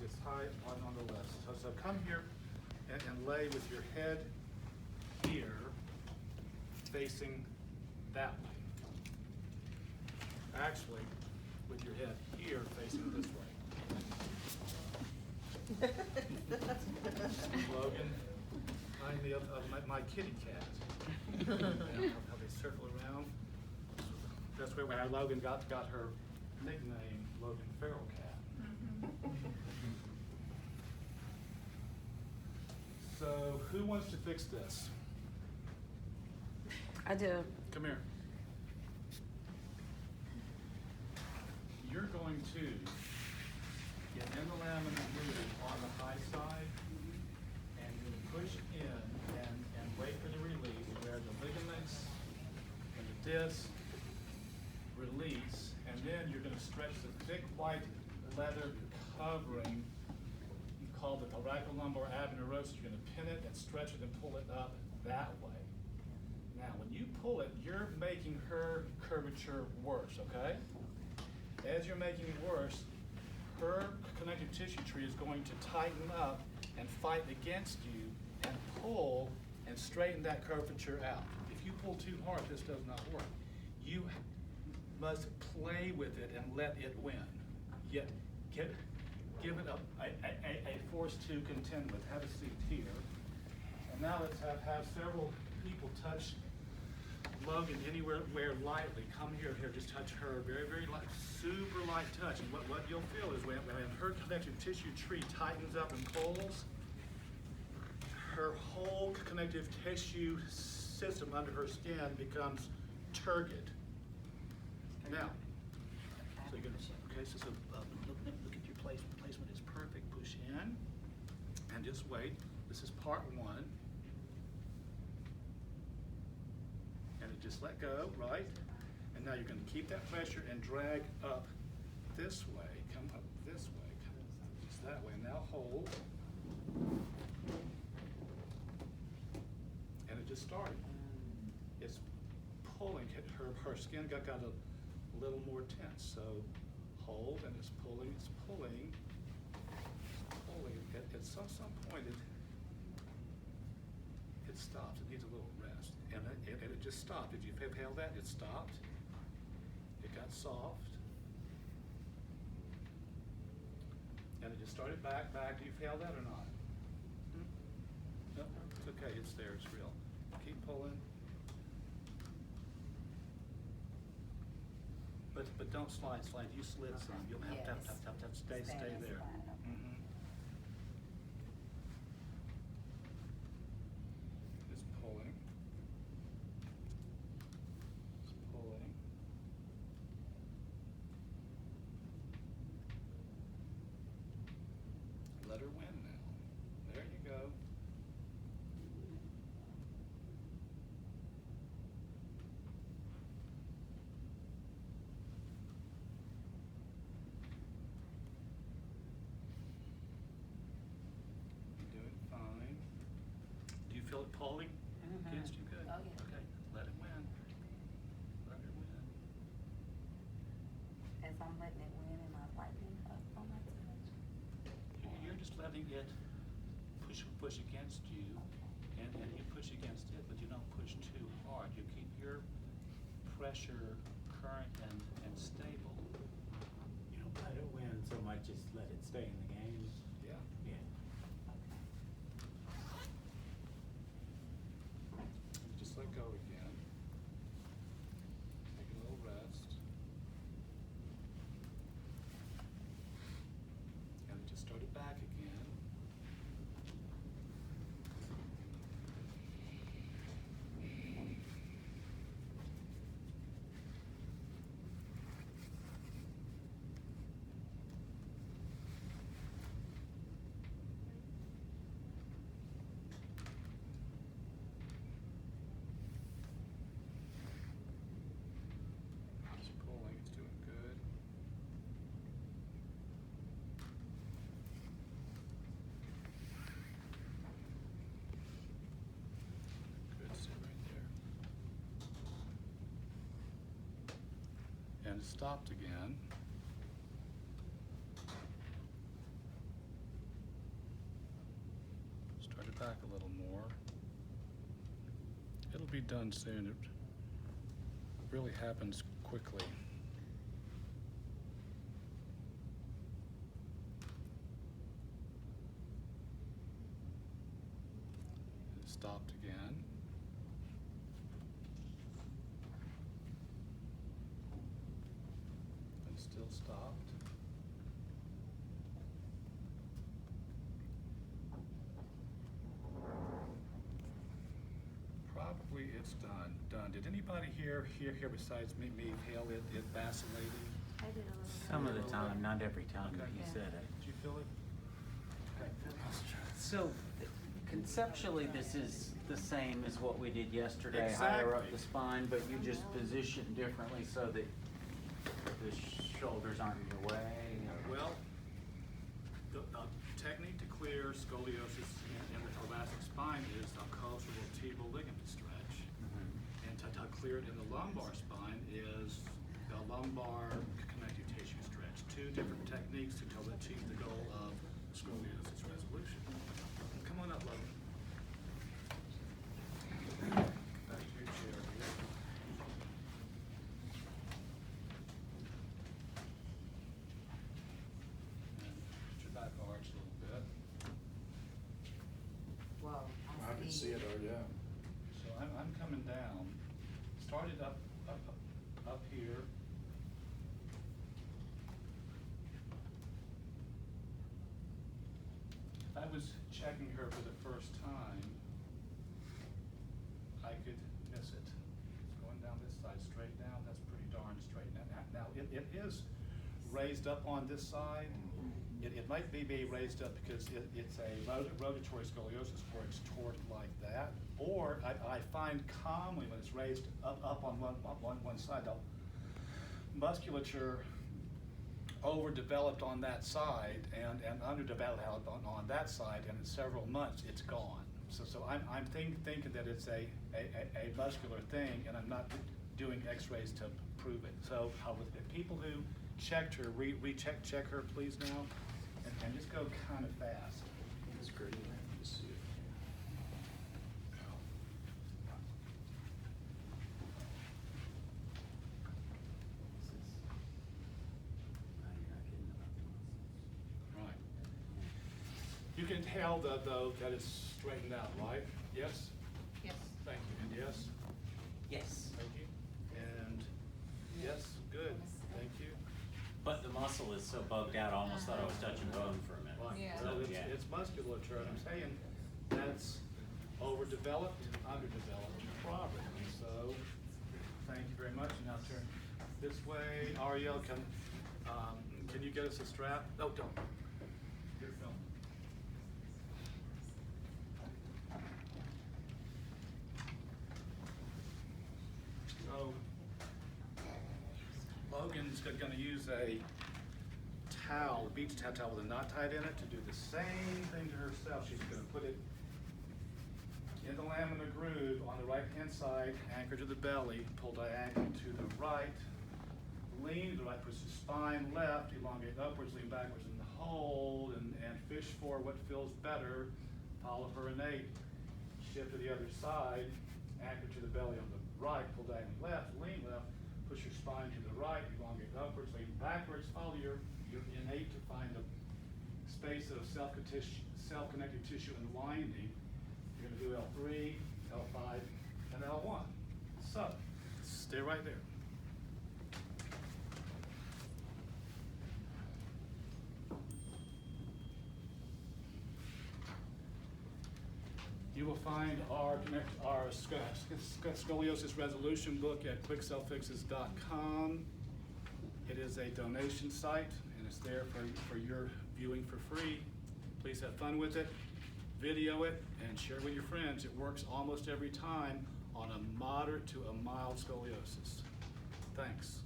it's high on the left. So come here and lay with your head here, facing that way. Actually, with your head here, facing this way. Logan, remind me of my kitty cat. How they circle around. That's where Logan got her nickname, Logan Feral Cat. So, who wants to fix this? I do. Come here. You're going to get in the laminate groove on the high side, and you're going to push in and wait for the release where the ligaments and the disc release, and then you're going to stretch the thick white leather covering. You call it the thoracolumbar aponeurosis. You're going to pin it and stretch it and pull it up that way. Now, when you pull it, you're making her curvature worse, okay? As you're making it worse, her connective tissue tree is going to tighten up and fight against you and pull and straighten that curvature out. If you pull too hard, this does not work. You must play with it and let it win. Yet give it a force to contend with. Have a seat here. And now let's have several people touch Logan anywhere lightly. Come here, just touch her. Very, very light, super light touch. And what you'll feel is when her connective tissue tree tightens up and pulls, her whole connective tissue system under her skin becomes turgid. Now, so you're gonna, okay, so look at your placement is perfect. Push in and just wait. This is part one. And just let go, right? And now you're going to keep that pressure and drag up this way. Come up this way. Come just that way. Now hold. And it just started. It's pulling. Her skin got a little more tense. So hold, and it's pulling. It's pulling. It's pulling. At some point, it stops. It needs a little rest. And it just stopped. Did you feel that? It stopped. It got soft. And it just started back. Do you feel that or not? No, it's okay. It's there. It's real. Keep pulling. But don't slide. You slid some. You'll have to stay there. It's pulling. Let her win now. There you go. You're doing fine. Do you feel it pulling against you? Good. Oh, yeah. Okay. Let it win. Let her win. As I'm letting it win, am I lightening up on my touch? You're just letting it push against you, and you push against it, but you don't push too hard. You keep your pressure current and stable. You don't let it win so much as let it stay in the game. Yeah. Yeah. Just let go again. Take a little rest. And just start it back again. It's pulling, it's doing good. Good, sit right there. And it stopped again. Start it back a little more. It'll be done soon. It really happens quickly. It stopped again. And still stopped. Probably it's done. Did anybody here besides me feel it vacillating? I did a little. Some of the time, not every time that you Okay. said it. Did you feel it? Okay. So conceptually, this is the same as what we did yesterday, higher up Exactly. the spine, but you just position differently so that the shoulders aren't in your way. or- Well, the technique to clear scoliosis in the thoracic spine is a costovertebral ligament stretch. Mhm. And to clear it in the lumbar spine is the lumbar connective tissue stretch. Two different techniques to achieve the goal of scoliosis resolution. Come on up, Logan. Back to your chair here. And put your back arch a little bit. Whoa. I can see it, oh, yeah. So I'm coming down, started up here. If I was checking her for the first time, I could miss it. It's going down this side, straight down, that's pretty darn straight. Now it is raised up on this side. It might be raised up because it's a rotatory scoliosis where it's toward like that. Or I find calmly when it's raised up on one side, the musculature overdeveloped on that side and underdeveloped on that side, and in several months it's gone. So I'm thinking that it's a muscular thing, and I'm not doing x-rays to prove it. So with the people who checked her, check her please now, and just go kind of fast. It's great. To see it. Now you're not kidding about the muscles. Right. You can tell though that it's straightened out, right? Yes? Yes. Thank you. And yes? Yes. Thank you. And yes, good. Thank you. But the muscle is so bugged out, I almost thought I was touching bone for a minute. Right. Yeah. Well, Yeah. it's musculature, and I'm saying that's overdeveloped, underdeveloped properly. So, thank you very much. Now turn this way. Ariel, can you get us a strap? No, don't. Here, film. So, Logan's going to use a towel, beach towel with a knot tied in it, to do the same thing to herself. She's going to put it in the laminar groove on the right-hand side, anchor to the belly, pull diagonally to the right, lean to the right, push the spine left, elongate upwards, lean backwards, and hold, and fish for what feels better. Follow her innate. Shift to the other side, anchor to the belly on the right, pull diagonally left, lean left, push your spine to the right, elongate upwards, lean backwards, follow your innate to find the space of self-connective tissue and winding. You're going to do L3, L5, and L1. So, stay right there. You will find our Scoliosis Resolution book at quickselffixes.com. It is a donation site, and it's there for your viewing for free. Please have fun with it, video it, and share it with your friends. It works almost every time on a moderate to a mild scoliosis. Thanks.